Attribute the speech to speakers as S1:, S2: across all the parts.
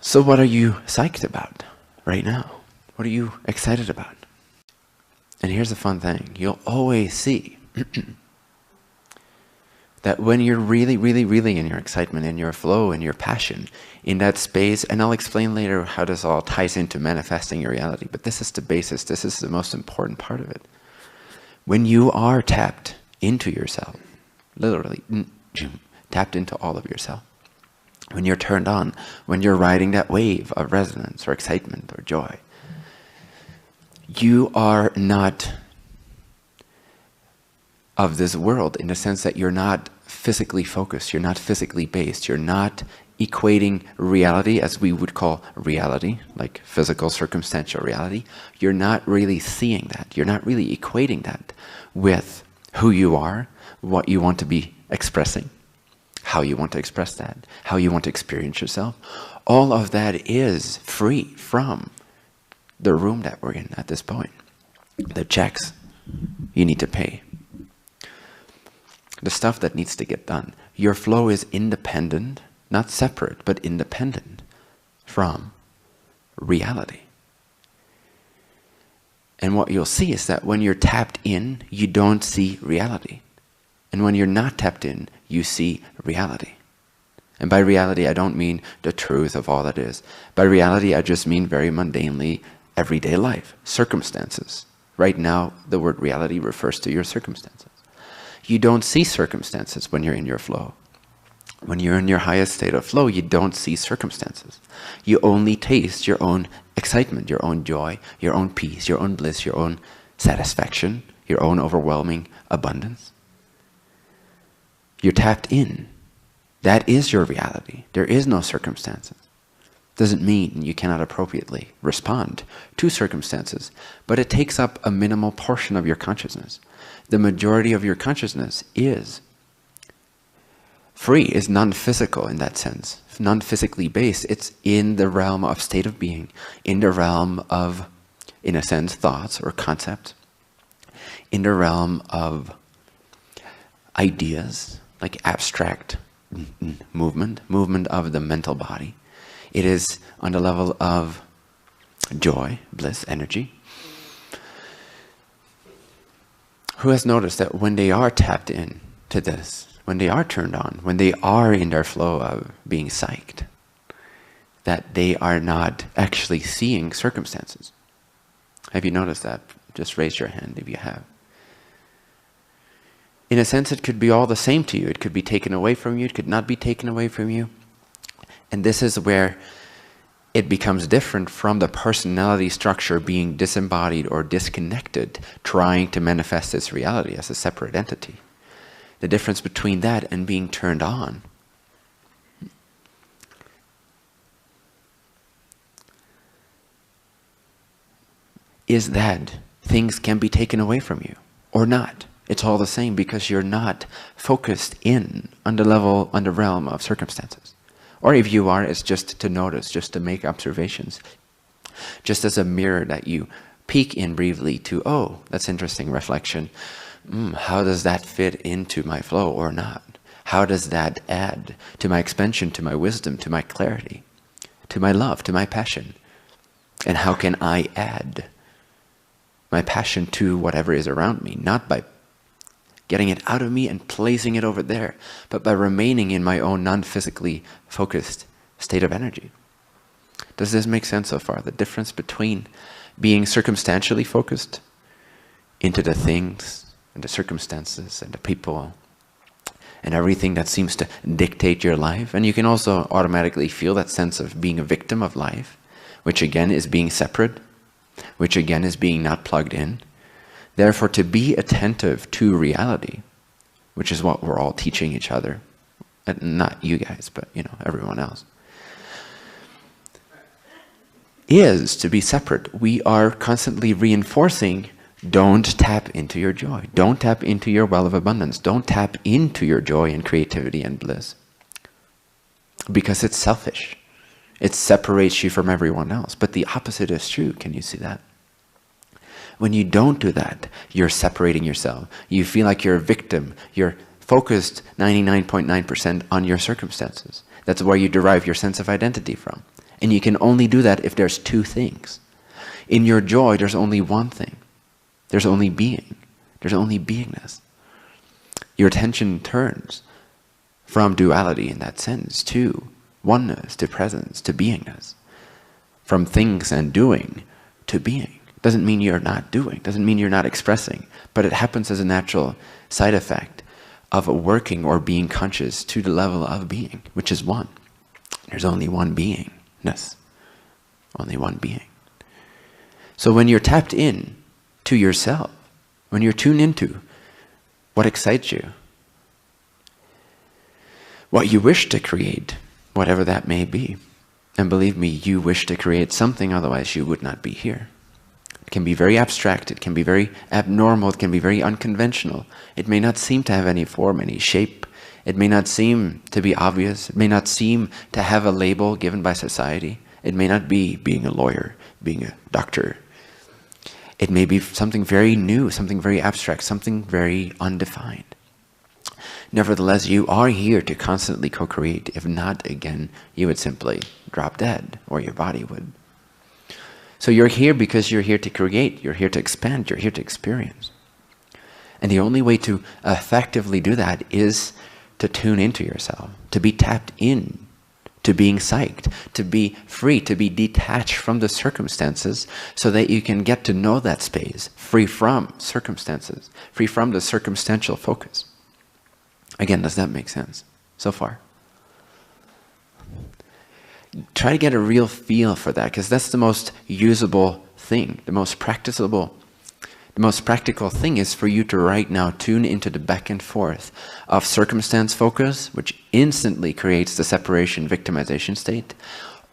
S1: So what are you psyched about right now? What are you excited about? And here's the fun thing. You'll always see that when you're really, really, really in your excitement, in your flow, in your passion, in that space, and I'll explain later how this all ties into manifesting your reality, but this is the basis, this is the most important part of it. When you are tapped into yourself, literally tapped into all of yourself, when you're turned on, when you're riding that wave of resonance or excitement or joy, you are not of this world in the sense that you're not physically focused, you're not physically based, you're not equating reality as we would call reality, like physical circumstantial reality. You're not really seeing that. You're not really equating that with who you are, what you want to be expressing, how you want to express that, how you want to experience yourself. All of that is free from the room that we're in at this point. The checks you need to pay. The stuff that needs to get done. Your flow is independent, not separate, but independent from reality. And what you'll see is that when you're tapped in, you don't see reality. And when you're not tapped in, you see reality. And by reality, I don't mean the truth of all that is. By reality, I just mean very mundanely everyday life, circumstances. Right now, the word reality refers to your circumstances. You don't see circumstances when you're in your flow. When you're in your highest state of flow, you don't see circumstances. You only taste your own excitement, your own joy, your own peace, your own bliss, your own satisfaction, your own overwhelming abundance. You're tapped in. That is your reality. There is no circumstances. Doesn't mean you cannot appropriately respond to circumstances, but it takes up a minimal portion of your consciousness. The majority of your consciousness is free, is non-physical in that sense, non-physically based. It's in the realm of state of being, in the realm of, in a sense, thoughts or concepts, in the realm of ideas, like abstract movement of the mental body. It is on the level of joy, bliss, energy. Who has noticed that when they are tapped in to this, when they are turned on, when they are in their flow of being psyched, that they are not actually seeing circumstances? Have you noticed that? Just raise your hand if you have. In a sense, it could be all the same to you. It could be taken away from you. It could not be taken away from you. And this is where it becomes different from the personality structure being disembodied or disconnected, trying to manifest its reality as a separate entity. The difference between that and being turned on is that things can be taken away from you or not. It's all the same because you're not focused in on the level, on the realm of circumstances. Or if you are, it's just to notice, just to make observations. Just as a mirror that you peek in briefly to, oh, that's interesting reflection. How does that fit into my flow or not? How does that add to my expansion, to my wisdom, to my clarity, to my love, to my passion? And how can I add my passion to whatever is around me? Not by getting it out of me and placing it over there, but by remaining in my own non-physically focused state of energy. Does this make sense so far? The difference between being circumstantially focused into the things and the circumstances and the people and everything that seems to dictate your life. And you can also automatically feel that sense of being a victim of life, which again is being separate, which again is being not plugged in. Therefore, to be attentive to reality, which is what we're all teaching each other, and not you guys, but everyone else, is to be separate. We are constantly reinforcing, don't tap into your joy. Don't tap into your well of abundance. Don't tap into your joy and creativity and bliss. Because it's selfish. It separates you from everyone else. But the opposite is true. Can you see that? When you don't do that, you're separating yourself. You feel like you're a victim. You're focused 99.9% on your circumstances. That's where you derive your sense of identity from. And you can only do that if there's two things. In your joy, there's only one thing. There's only being. There's only beingness. Your attention turns from duality in that sense to oneness, to presence, to beingness. From things and doing to being. Doesn't mean you're not doing, doesn't mean you're not expressing, but it happens as a natural side effect of working or being conscious to the level of being, which is one. There's only one beingness, only one being. So when you're tapped in to yourself, when you're tuned into what excites you, what you wish to create, whatever that may be, and believe me, you wish to create something, otherwise you would not be here. It can be very abstract, it can be very abnormal, it can be very unconventional. It may not seem to have any form, any shape. It may not seem to be obvious. It may not seem to have a label given by society. It may not be being a lawyer, being a doctor. It may be something very new, something very abstract, something very undefined. Nevertheless, you are here to constantly co-create. If not, again, you would simply drop dead, or your body would. So you're here because you're here to create, you're here to expand, you're here to experience. And the only way to effectively do that is to tune into yourself, to be tapped in, to being psyched, to be free, to be detached from the circumstances so that you can get to know that space, free from circumstances, free from the circumstantial focus. Again, does that make sense so far? Try to get a real feel for that, because that's the most usable thing, the most practicable. The most practical thing is for you to right now tune into the back and forth of circumstance focus, which instantly creates the separation victimization state,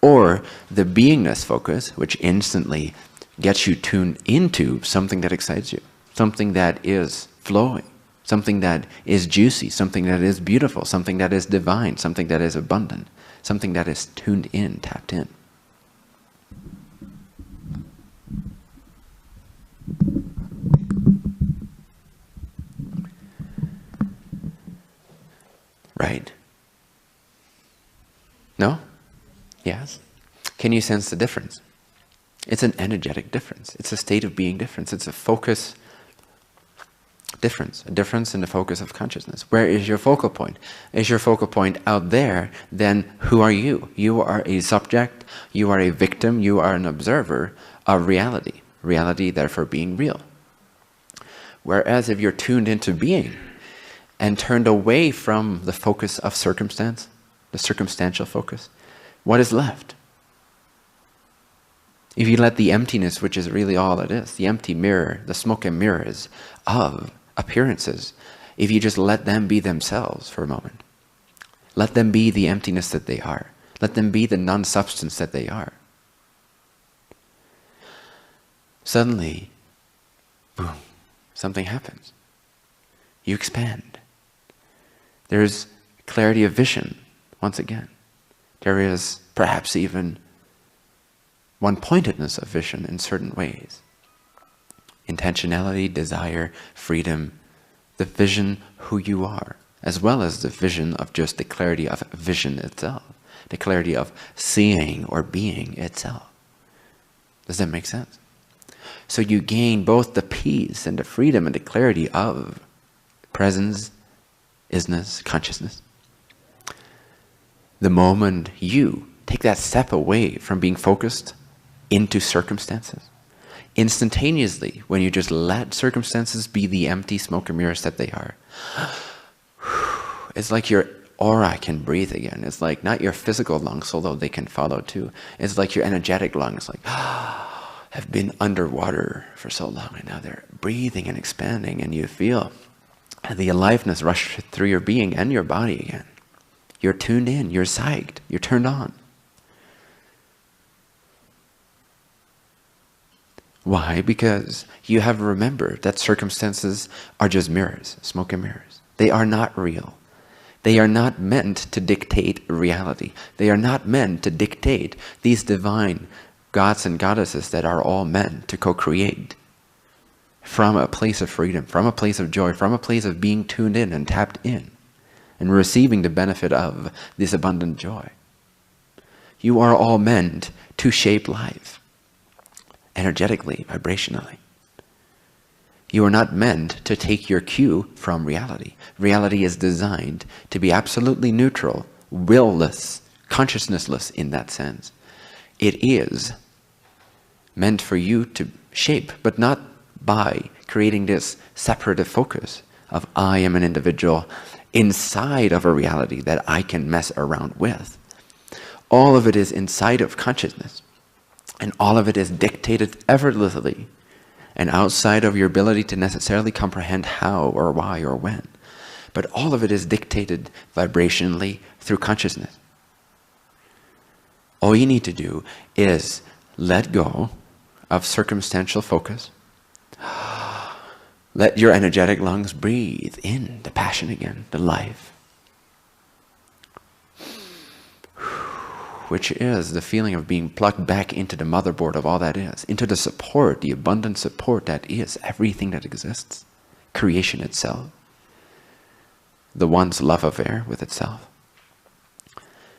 S1: or the beingness focus, which instantly gets you tuned into something that excites you, something that is flowing, something that is juicy, something that is beautiful, something that is divine, something that is abundant, something that is tuned in, tapped in. Right? No? Yes? Can you sense the difference? It's an energetic difference. It's a state of being difference. It's a focus difference, a difference in the focus of consciousness. Where is your focal point? Is your focal point out there, then who are you? You are a subject, you are a victim, you are an observer of reality. Reality therefore being real. Whereas if you're tuned into being and turned away from the focus of circumstance, the circumstantial focus, what is left? If you let the emptiness, which is really all it is, the empty mirror, the smoke and mirrors of appearances, if you just let them be themselves for a moment, let them be the emptiness that they are, let them be the non-substance that they are, suddenly, boom, something happens. You expand. There's clarity of vision, once again. There is perhaps even one-pointedness of vision in certain ways. Intentionality, desire, freedom, the vision who you are, as well as the vision of just the clarity of vision itself, the clarity of seeing or being itself. Does that make sense? So you gain both the peace and the freedom and the clarity of presence, isness, consciousness. The moment you take that step away from being focused into circumstances, instantaneously, when you just let circumstances be the empty smoke and mirrors that they are, it's like your aura can breathe again. It's like not your physical lungs, although they can follow too. It's like your energetic lungs, like have been underwater for so long, and now they're breathing and expanding, and you feel the aliveness rush through your being and your body again. You're tuned in, you're psyched, you're turned on. Why? Because you have remembered that circumstances are just mirrors, smoke and mirrors. They are not real. They are not meant to dictate reality. They are not meant to dictate these divine gods and goddesses that are all meant to co-create from a place of freedom, from a place of joy, from a place of being tuned in and tapped in and receiving the benefit of this abundant joy. You are all meant to shape life, energetically, vibrationally. You are not meant to take your cue from reality. Reality is designed to be absolutely neutral, will-less, consciousnessless in that sense. It is meant for you to shape, but not by creating this separative focus of I am an individual inside of a reality that I can mess around with. All of it is inside of consciousness, and all of it is dictated effortlessly and outside of your ability to necessarily comprehend how or why or when. But all of it is dictated vibrationally through consciousness. All you need to do is let go of circumstantial focus. Let your energetic lungs breathe in the passion again, the life, which is the feeling of being plugged back into the motherboard of all that is, into the support, the abundant support that is everything that exists, creation itself, the one's love affair with itself.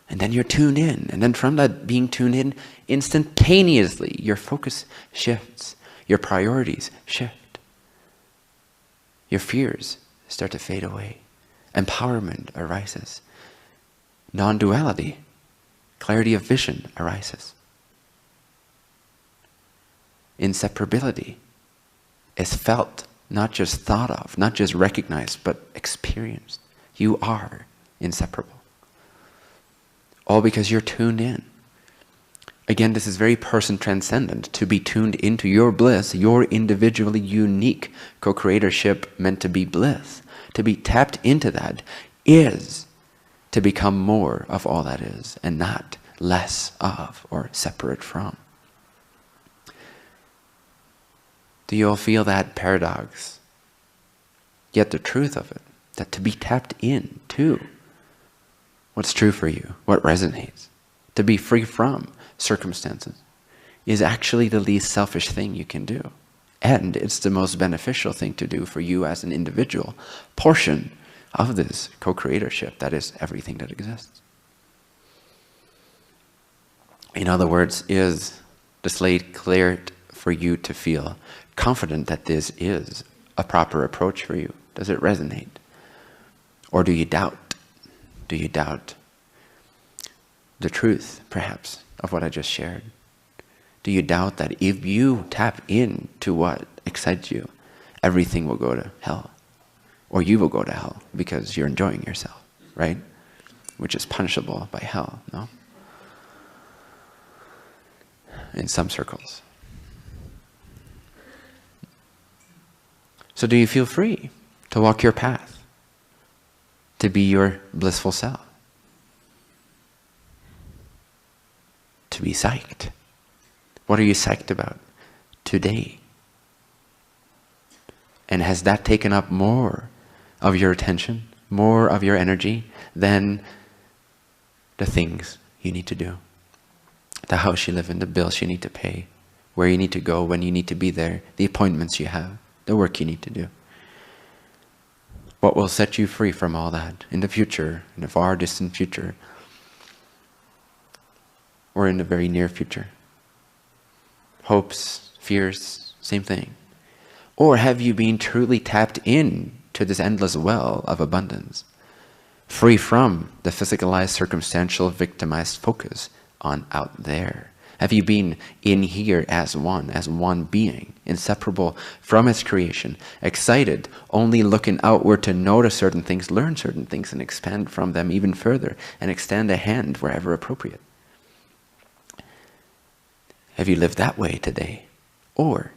S1: And then you're tuned in, and then from that being tuned in, instantaneously your focus shifts, your priorities shift. Your fears start to fade away. Empowerment arises. Non-duality, clarity of vision arises. Inseparability is felt, not just thought of, not just recognized, but experienced. You are inseparable. All because you're tuned in. Again, this is very person transcendent, to be tuned into your bliss, your individually unique co-creatorship meant to be bliss. To be tapped into that is to become more of all that is and not less of or separate from. Do you all feel that paradox? Yet the truth of it, that to be tapped in to what's true for you, what resonates, to be free from circumstances, is actually the least selfish thing you can do. And it's the most beneficial thing to do for you as an individual portion of this co-creatorship that is everything that exists. In other words, is the slate cleared for you to feel confident that this is a proper approach for you? Does it resonate? Or do you doubt? Do you doubt the truth, perhaps, of what I just shared? Do you doubt that if you tap into what excites you, everything will go to hell? Or you will go to hell because you're enjoying yourself, right? Which is punishable by hell, no? In some circles. So do you feel free to walk your path, to be your blissful self? To be psyched. What are you psyched about today? And has that taken up more of your attention, more of your energy than the things you need to do? The house you live in, the bills you need to pay, where you need to go, when you need to be there, the appointments you have, the work you need to do. What will set you free from all that in the future, in the far distant future, or in the very near future? Hopes, fears, same thing. Or have you been truly tapped in to this endless well of abundance, free from the physicalized, circumstantial, victimized focus on out there? Have you been in here as one being, inseparable from its creation, excited, only looking outward to notice certain things, learn certain things, and expand from them even further, and extend a hand wherever appropriate? Have you lived that way today? Or